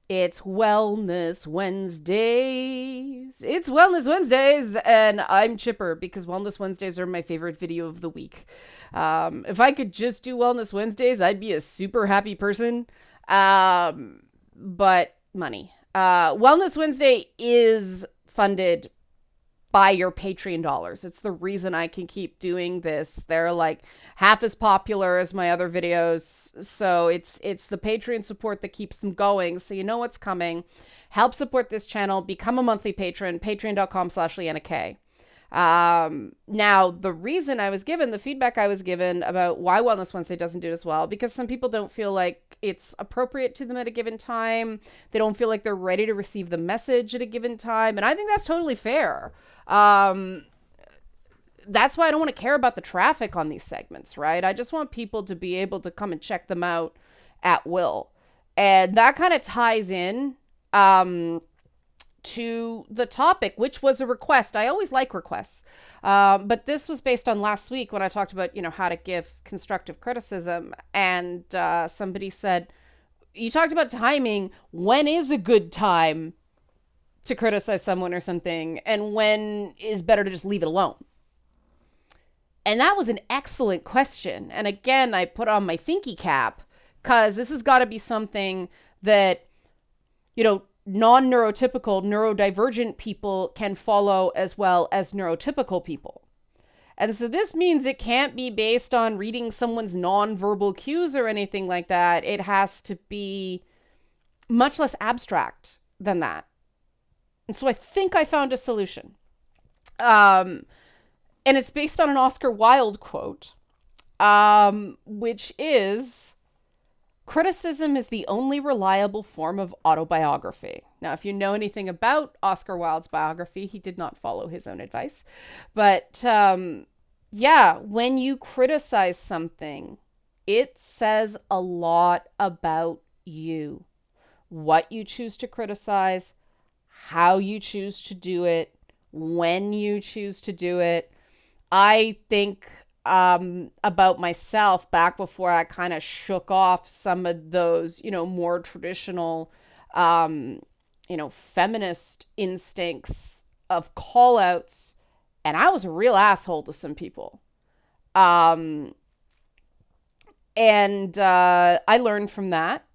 It's Wellness Wednesdays. It's Wellness Wednesdays, and I'm chipper because Wellness Wednesdays are my favorite video of the week. If I could just do Wellness Wednesdays, I'd be a super happy person. But money. Wellness Wednesday is funded by your Patreon dollars. It's the reason I can keep doing this. They're like half as popular as my other videos. So it's the Patreon support that keeps them going. So you know what's coming. Help support this channel. Become a monthly patron. Patreon.com/LeannaK. Now, the reason I was given, the feedback I was given about why Wellness Wednesday doesn't do as well, because some people don't feel like it's appropriate to them at a given time. They don't feel like they're ready to receive the message at a given time. And I think that's totally fair. That's why I don't want to care about the traffic on these segments, right? I just want people to be able to come and check them out at will. And that kind of ties in, to the topic, which was a request. I always like requests. But this was based on last week when I talked about, how to give constructive criticism. And somebody said, you talked about timing. When is a good time to criticize someone or something? And when is better to just leave it alone? And that was an excellent question. And again, I put on my thinky cap because this has got to be something that, non-neurotypical, neurodivergent people can follow as well as neurotypical people. And so this means it can't be based on reading someone's nonverbal cues or anything like that. It has to be much less abstract than that. And so I think I found a solution. And it's based on an Oscar Wilde quote, which is, criticism is the only reliable form of autobiography. Now, if you know anything about Oscar Wilde's biography, he did not follow his own advice. But when you criticize something, it says a lot about you. What you choose to criticize, how you choose to do it, when you choose to do it. I think about myself back before I kind of shook off some of those, more traditional, feminist instincts of callouts. And I was a real asshole to some people. And I learned from that.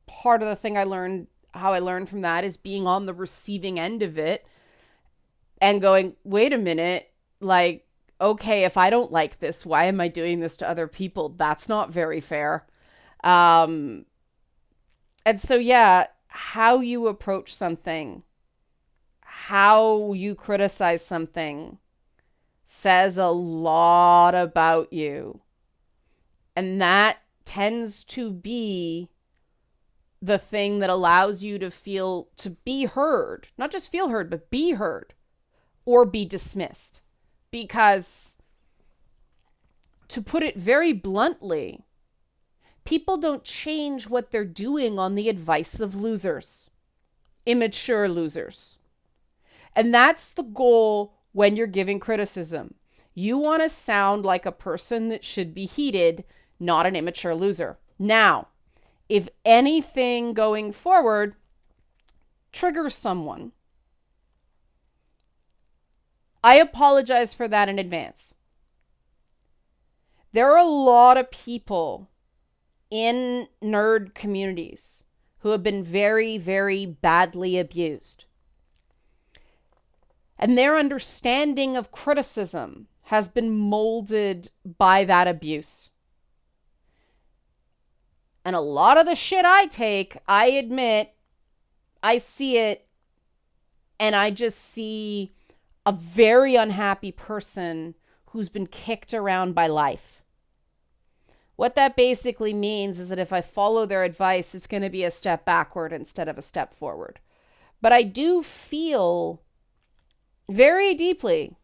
Part of the thing how I learned from that is being on the receiving end of it and going, wait a minute, like, okay, if I don't like this, why am I doing this to other people? That's not very fair. And so, how you approach something, how you criticize something says a lot about you. And that tends to be the thing that allows you to be heard, not just feel heard, but be heard or be dismissed. Because, to put it very bluntly, people don't change what they're doing on the advice of losers, immature losers. And that's the goal when you're giving criticism. You want to sound like a person that should be heeded, not an immature loser. Now, if anything going forward triggers someone, I apologize for that in advance. There are a lot of people in nerd communities who have been very, very badly abused. And their understanding of criticism has been molded by that abuse. And a lot of the shit I take, I admit, I see it, and I just see a very unhappy person who's been kicked around by life. What that basically means is that if I follow their advice, it's going to be a step backward instead of a step forward. But I do feel very deeply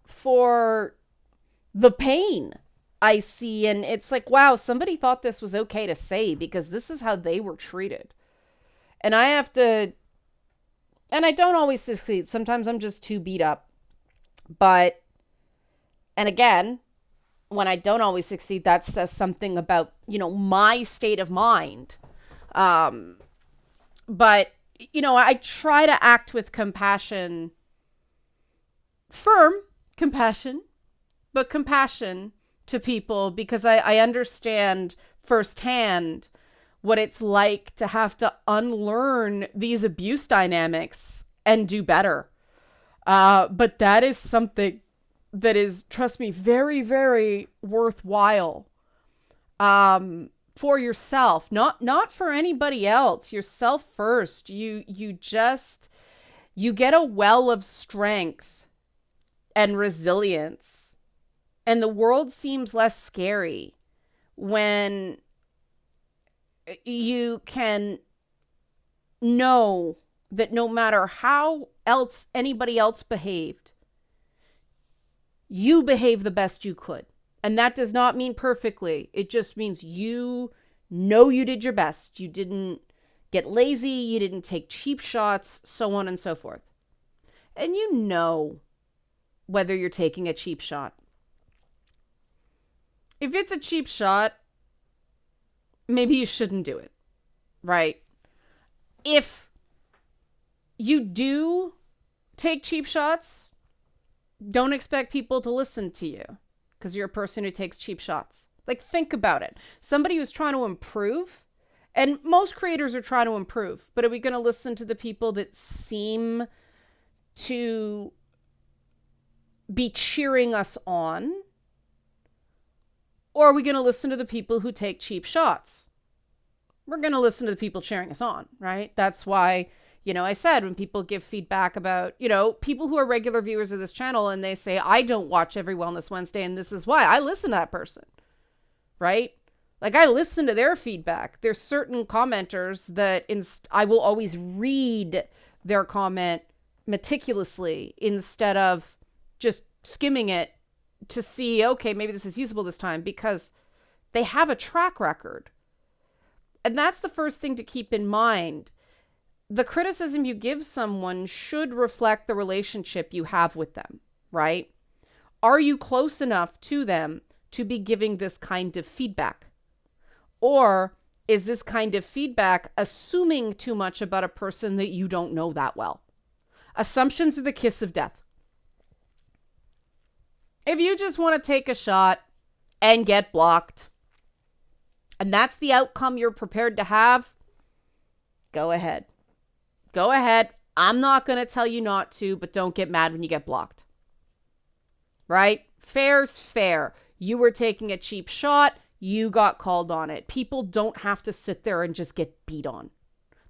for the pain I see. And it's like, wow, somebody thought this was okay to say because this is how they were treated. And I don't always succeed. Sometimes I'm just too beat up. And again, when I don't always succeed, that says something about, my state of mind. But, I try to act with compassion, firm compassion, but compassion to people, because I understand firsthand what it's like to have to unlearn these abuse dynamics and do better. But that is something that is, trust me, very, very worthwhile for yourself, not for anybody else, yourself first. You get a well of strength and resilience, and the world seems less scary when you can know that no matter how else anybody else behaved, you behave the best you could. And that does not mean perfectly. It just means you know you did your best. You didn't get lazy. You didn't take cheap shots, so on and so forth. And you know whether you're taking a cheap shot. If it's a cheap shot, maybe you shouldn't do it, right? If you do take cheap shots, don't expect people to listen to you because you're a person who takes cheap shots. Like, think about it. Somebody who's trying to improve, and most creators are trying to improve, but are we going to listen to the people that seem to be cheering us on? Or are we going to listen to the people who take cheap shots? We're going to listen to the people cheering us on, right? That's why, I said when people give feedback about, people who are regular viewers of this channel and they say, I don't watch every Wellness Wednesday and this is why, I listen to that person, right? Like, I listen to their feedback. There's certain commenters that I will always read their comment meticulously instead of just skimming it to see, okay, maybe this is usable this time, because they have a track record. And that's the first thing to keep in mind. The criticism you give someone should reflect the relationship you have with them, right? Are you close enough to them to be giving this kind of feedback? Or is this kind of feedback assuming too much about a person that you don't know that well? Assumptions are the kiss of death. If you just want to take a shot and get blocked, and that's the outcome you're prepared to have, go ahead. Go ahead. I'm not going to tell you not to, but don't get mad when you get blocked. Right? Fair's fair. You were taking a cheap shot. You got called on it. People don't have to sit there and just get beat on.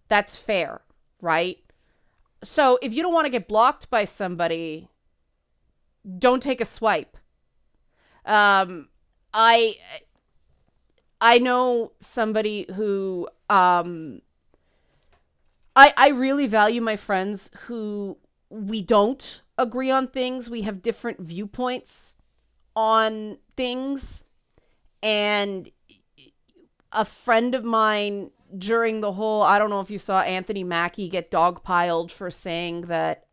That's fair, right? So if you don't want to get blocked by somebody, don't take a swipe. I know somebody who, I really value my friends who we don't agree on things. We have different viewpoints on things. And a friend of mine during the whole, I don't know if you saw Anthony Mackie get dogpiled for saying that,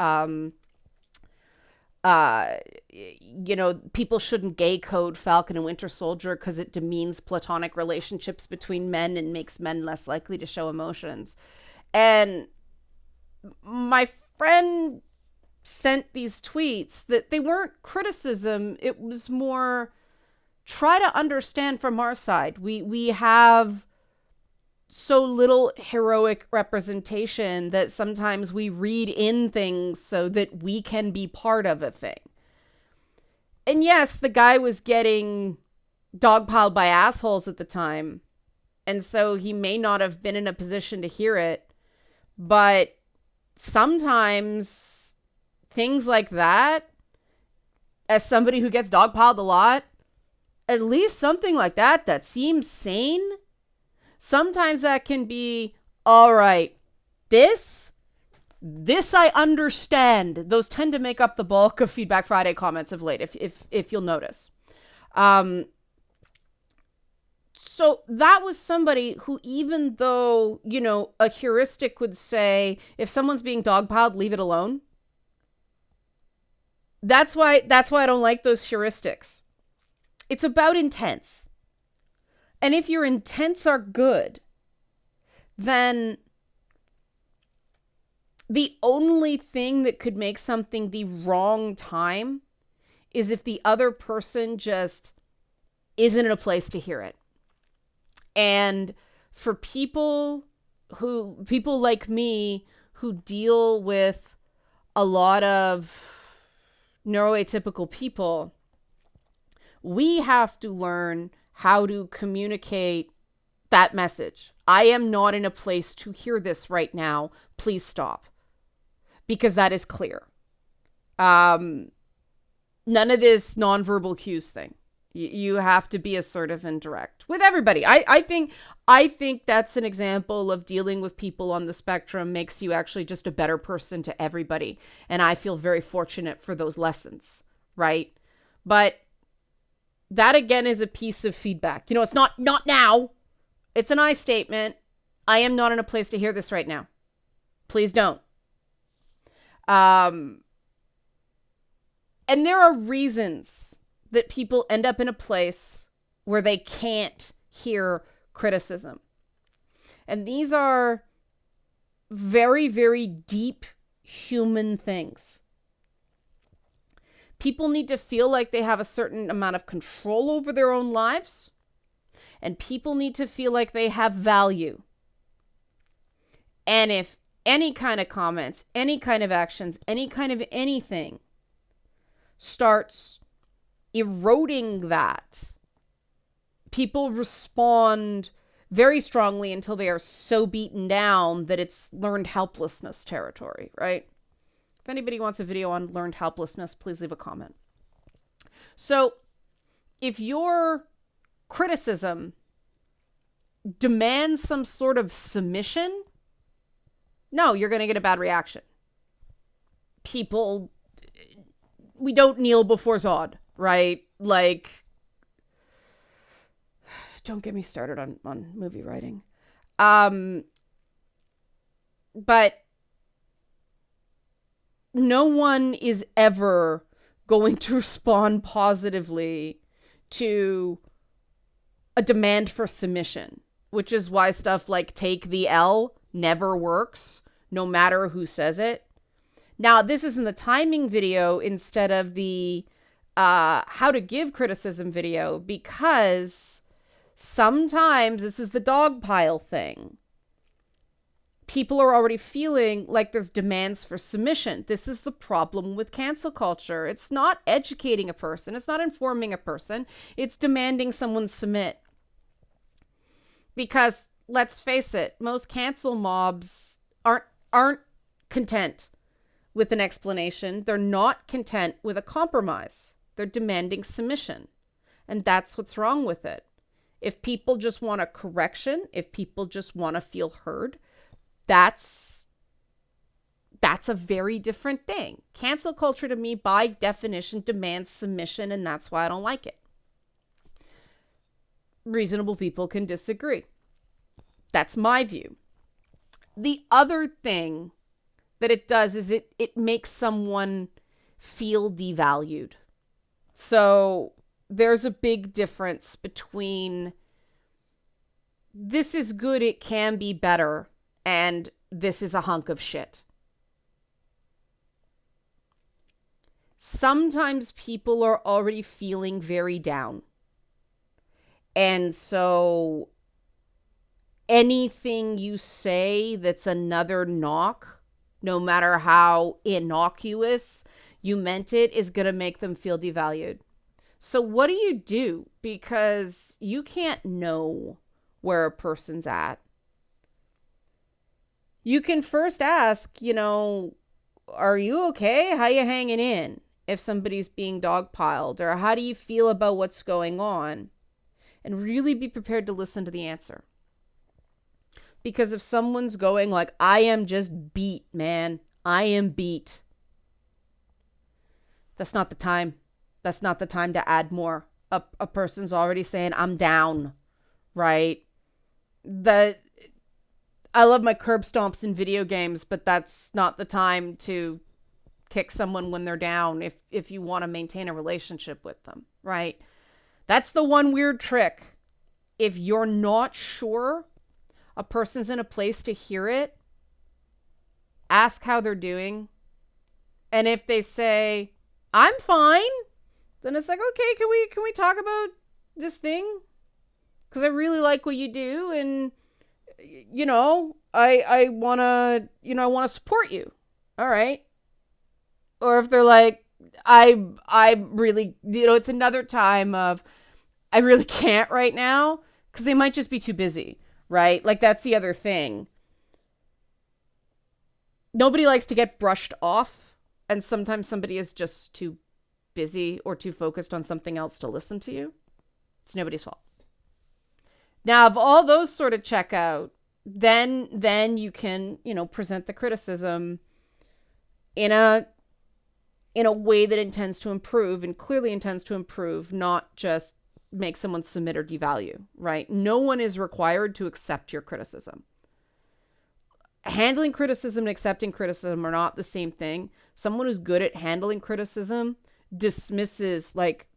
people shouldn't gay code Falcon and Winter Soldier because it demeans platonic relationships between men and makes men less likely to show emotions. And my friend sent these tweets that they weren't criticism. It was more try to understand from our side. We have so little heroic representation that sometimes we read in things so that we can be part of a thing. And yes, the guy was getting dogpiled by assholes at the time. And so he may not have been in a position to hear it. But sometimes things like that, as somebody who gets dogpiled a lot, at least something like that seems sane. Sometimes that can be, all right, this I understand. Those tend to make up the bulk of Feedback Friday comments of late, if you'll notice. So that was somebody who, even though, a heuristic would say, if someone's being dogpiled, leave it alone. That's why I don't like those heuristics. It's about intents. And if your intents are good, then The only thing that could make something the wrong time is if the other person just isn't in a place to hear it. And for people like me who deal with a lot of neuroatypical people, we have to learn how to communicate that message. I am not in a place to hear this right now. Please stop. Because that is clear. None of this nonverbal cues thing. You have to be assertive and direct with everybody. I think that's an example of dealing with people on the spectrum makes you actually just a better person to everybody. And I feel very fortunate for those lessons, right? But that again is a piece of feedback. It's not now. It's an I statement. I am not in a place to hear this right now. Please don't. And there are reasons that people end up in a place where they can't hear criticism. And these are very, very deep human things. People need to feel like they have a certain amount of control over their own lives. And people need to feel like they have value. And if any kind of comments, any kind of actions, any kind of anything starts eroding that, people respond very strongly until they are so beaten down that it's learned helplessness territory, right? If anybody wants a video on learned helplessness, please leave a comment. So if your criticism demands some sort of submission, no, you're going to get a bad reaction. People, we don't kneel before Zod, right? Like, don't get me started on movie writing. But no one is ever going to respond positively to a demand for submission, which is why stuff like take the L never works, no matter who says it. Now, this is in the timing video instead of the how to give criticism video, because sometimes this is the dog pile thing. People are already feeling like there's demands for submission. This is the problem with cancel culture. It's not educating a person. It's not informing a person. It's demanding someone submit. Because let's face it, most cancel mobs aren't content with an explanation. They're not content with a compromise. They're demanding submission. And that's what's wrong with it. If people just want a correction, if people just want to feel heard, that's a very different thing. Cancel culture to me, by definition, demands submission, and that's why I don't like it. Reasonable people can disagree. That's my view. The other thing that it does is it makes someone feel devalued. So there's a big difference between this is good, it can be better, and this is a hunk of shit. Sometimes people are already feeling very down. And so anything you say that's another knock, no matter how innocuous you meant it, is going to make them feel devalued. So what do? Because you can't know where a person's at. You can first ask, are you okay? How you hanging in? If somebody's being dogpiled, or how do you feel about what's going on? And really be prepared to listen to the answer. Because if someone's going like, I am just beat, man. I am beat. That's not the time. That's not the time to add more. A person's already saying, I'm down, right? I love my curb stomps in video games, but that's not the time to kick someone when they're down if you want to maintain a relationship with them, right? That's the one weird trick. If you're not sure a person's in a place to hear it, ask how they're doing. And if they say, I'm fine, then it's like, okay, can we talk about this thing? Because I really like what you do, and I wanna support you. All right. Or if they're like, I really, it's another time of, I really can't right now, because they might just be too busy, right? Like, that's the other thing. Nobody likes to get brushed off, and sometimes somebody is just too busy or too focused on something else to listen to you. It's nobody's fault. Now, if all those sort of check out, then you can, present the criticism in a way that intends to improve, and clearly intends to improve, not just make someone submit or devalue, right? No one is required to accept your criticism. Handling criticism and accepting criticism are not the same thing. Someone who's good at handling criticism dismisses like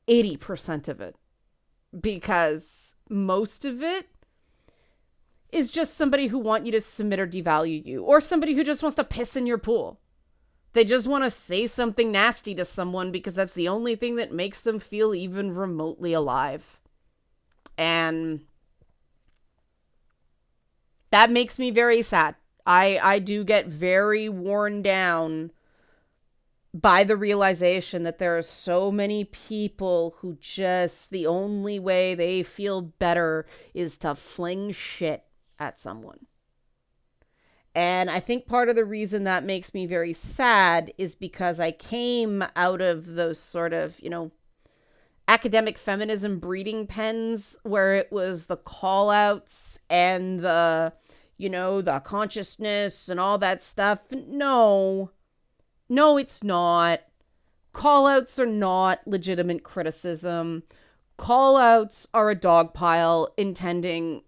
80% of it, because most of it is just somebody who want you to submit or devalue you, or somebody who just wants to piss in your pool. They just want to say something nasty to someone because that's the only thing that makes them feel even remotely alive. And that makes me very sad. I do get very worn down by the realization that there are so many people who just, the only way they feel better is to fling shit at someone. And I think part of the reason that makes me very sad is because I came out of those sort of, academic feminism breeding pens where it was the callouts and the consciousness and all that stuff. No, it's not. Callouts are not legitimate criticism. Callouts are a dog pile intending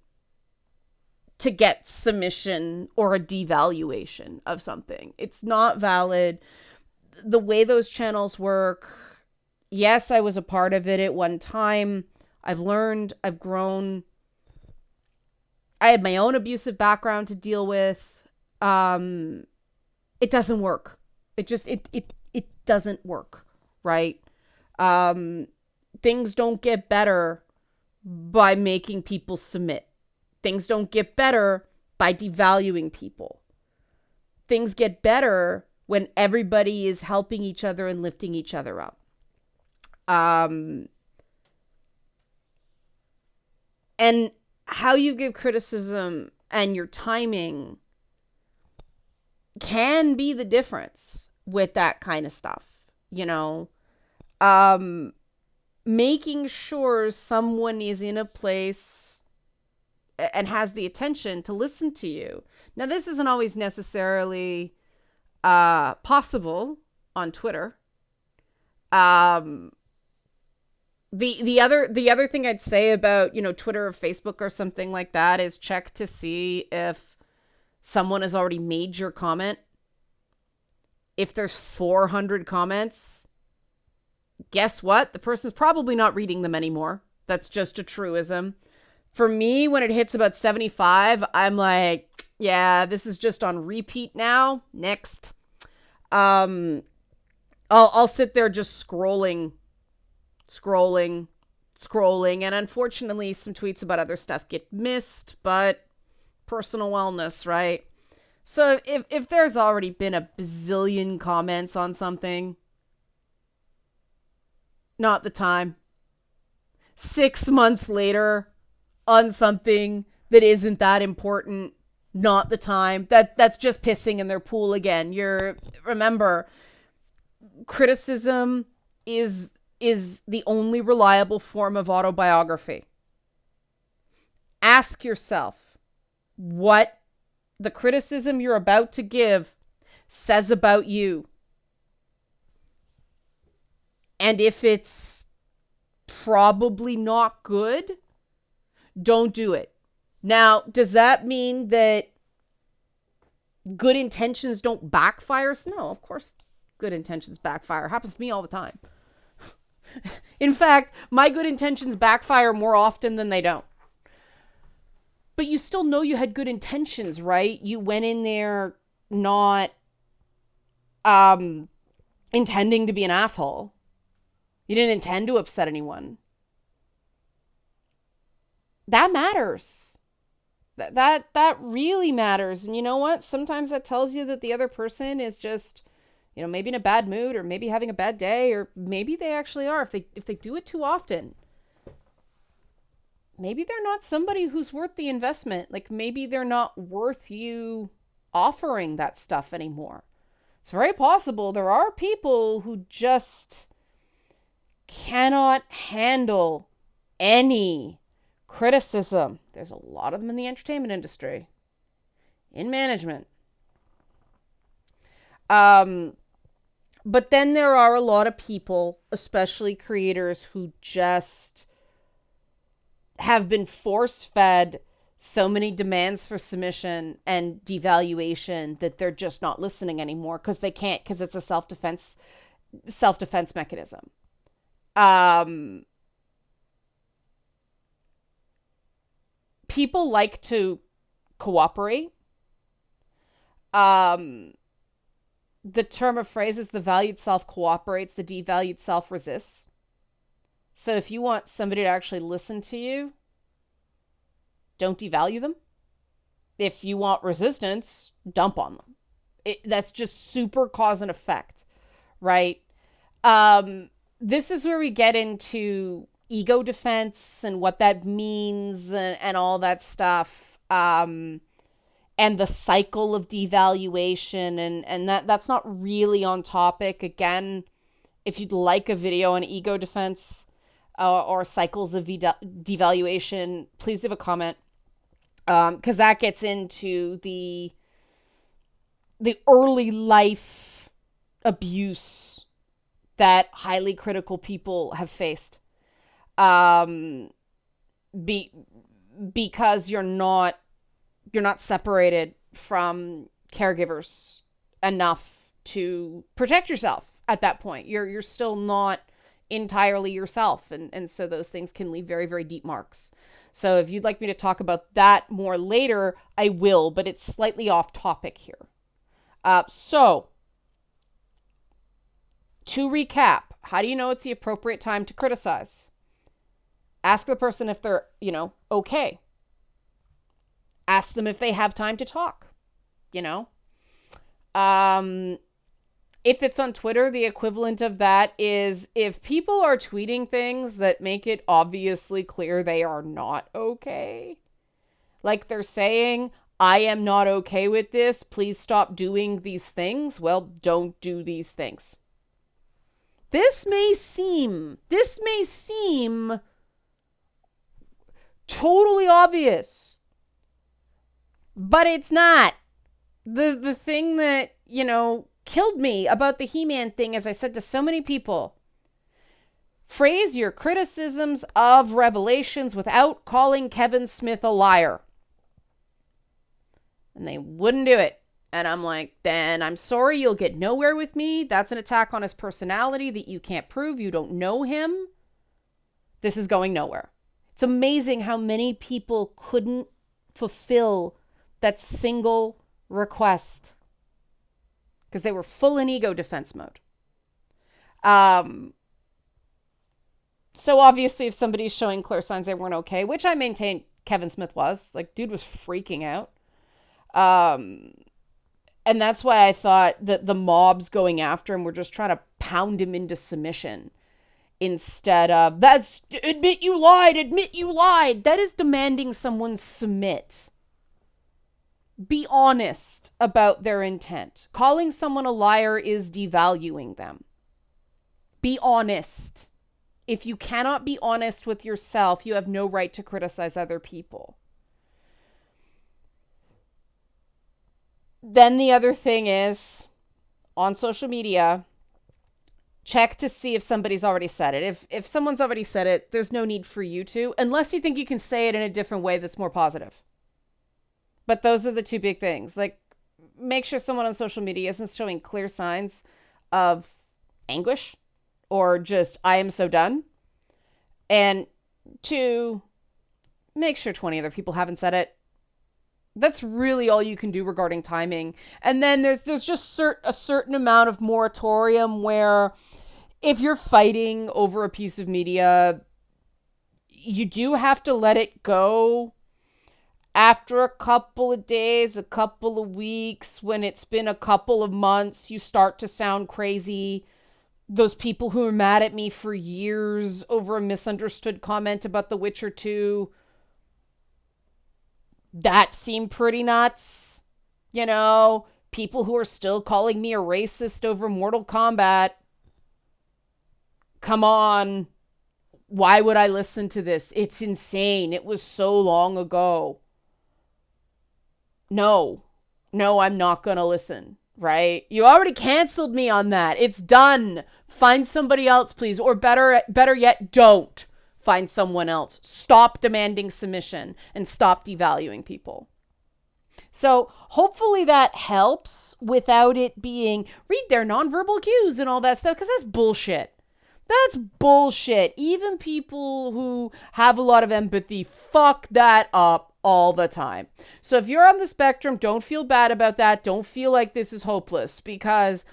to get submission or a devaluation of something. It's not valid. The way those channels work, yes, I was a part of it at one time. I've learned, I've grown. I had my own abusive background to deal with. It doesn't work. It doesn't work, right? Things don't get better by making people submit. Things don't get better by devaluing people. Things get better when everybody is helping each other and lifting each other up. And how you give criticism and your timing can be the difference with that kind of stuff, making sure someone is in a place and has the attention to listen to you. Now, this isn't always necessarily possible on Twitter. The other thing I'd say about, Twitter or Facebook or something like that is check to see if someone has already made your comment. If there's 400 comments, guess what? The person's probably not reading them anymore. That's just a truism. For me, when it hits about 75, I'm like, yeah, this is just on repeat now. Next. I'll sit there just scrolling. And unfortunately, some tweets about other stuff get missed, but personal wellness, right? So if there's already been a bazillion comments on something, not the time. 6 months later on something that isn't that important, not the time. That's just pissing in their pool again. Remember, criticism is the only reliable form of autobiography. Ask yourself what the criticism you're about to give says about you. And if it's probably not good, don't do it. Now, does that mean that good intentions don't backfire? No, of course good intentions backfire. It happens to me all the time. In fact, my good intentions backfire more often than they don't. But you still know you had good intentions, right? You went in there not intending to be an asshole. You didn't intend to upset anyone. That matters. That really matters. And you know what? Sometimes that tells you that the other person is just, maybe in a bad mood, or maybe having a bad day, or maybe they actually are. If they do it too often, maybe they're not somebody who's worth the investment. Like, maybe they're not worth you offering that stuff anymore. It's very possible there are people who just cannot handle any criticism. There's a lot of them in the entertainment industry, in management. But then there are a lot of people, especially creators, who just have been force-fed so many demands for submission and devaluation that they're just not listening anymore because they can't, because it's a self-defense mechanism. People like to cooperate. The term of phrase is the valued self cooperates, the devalued self resists. So if you want somebody to actually listen to you, don't devalue them. If you want resistance, dump on them. That's just super cause and effect, right? This is where we get into ego defense and what that means and all that stuff. And the cycle of devaluation and that's not really on topic. Again, if you'd like a video on ego defense or cycles of devaluation, please leave a comment. Because that gets into the early life abuse that highly critical people have faced. Because you're not separated from caregivers enough to protect yourself at that point. You're still not entirely yourself. And so those things can leave very, very deep marks. So if you'd like me to talk about that more later, I will, but it's slightly off topic here. So to recap, how do you know it's the appropriate time to criticize? Ask the person if they're, okay. Ask them if they have time to talk, If it's on Twitter, the equivalent of that is if people are tweeting things that make it obviously clear they are not okay. Like they're saying, I am not okay with this. Please stop doing these things. Well, don't do these things. This may seem totally obvious, but it's not. The thing that, killed me about the He-Man thing, as I said to so many people, phrase your criticisms of Revelations without calling Kevin Smith a liar. And they wouldn't do it. And I'm like, then I'm sorry, you'll get nowhere with me. That's an attack on his personality that you can't prove. You don't know him. This is going nowhere. It's amazing how many people couldn't fulfill that single request because they were full in ego defense mode. So obviously if somebody's showing clear signs they weren't okay, which I maintain Kevin Smith was, like, dude was freaking out. And that's why I thought that the mobs going after him were just trying to pound him into submission instead of, admit you lied. That is demanding someone submit. Be honest about their intent. Calling someone a liar is devaluing them. Be honest. If you cannot be honest with yourself, you have no right to criticize other people. Then the other thing is, on social media, check to see if somebody's already said it. If someone's already said it, there's no need for you to, unless you think you can say it in a different way that's more positive. But those are the two big things. Like, make sure someone on social media isn't showing clear signs of anguish or just, I am so done. And two, make sure 20 other people haven't said it. That's really all you can do regarding timing. And then there's just a certain amount of moratorium where if you're fighting over a piece of media, you do have to let it go after a couple of days, a couple of weeks. When it's been a couple of months, you start to sound crazy. Those people who are mad at me for years over a misunderstood comment about The Witcher 2, that seemed pretty nuts. You know, people who are still calling me a racist over Mortal Kombat. Come on. Why would I listen to this? It's insane. It was so long ago. No, I'm not going to listen, right? You already canceled me on that. It's done. Find somebody else, please. Or better yet, don't find someone else. Stop demanding submission and stop devaluing people. So hopefully that helps without it being read their nonverbal cues and all that stuff, because that's bullshit. That's bullshit. Even people who have a lot of empathy fuck that up all the time. So if you're on the spectrum, don't feel bad about that. Don't feel like this is hopeless, because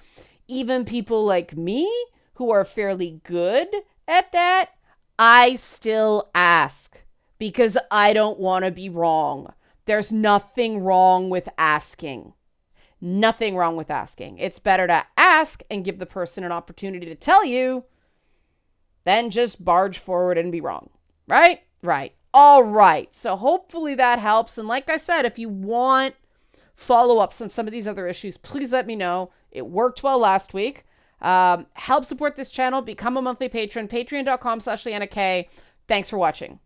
even people like me who are fairly good at that, I still ask because I don't want to be wrong. There's nothing wrong with asking. Nothing wrong with asking. It's better to ask and give the person an opportunity to tell you than just barge forward and be wrong. Right? Right. All right. So hopefully that helps. And like I said, if you want follow-ups on some of these other issues, please let me know. It worked well last week. Help support this channel. Become a monthly patron. Patreon.com/LeannaK. Thanks for watching.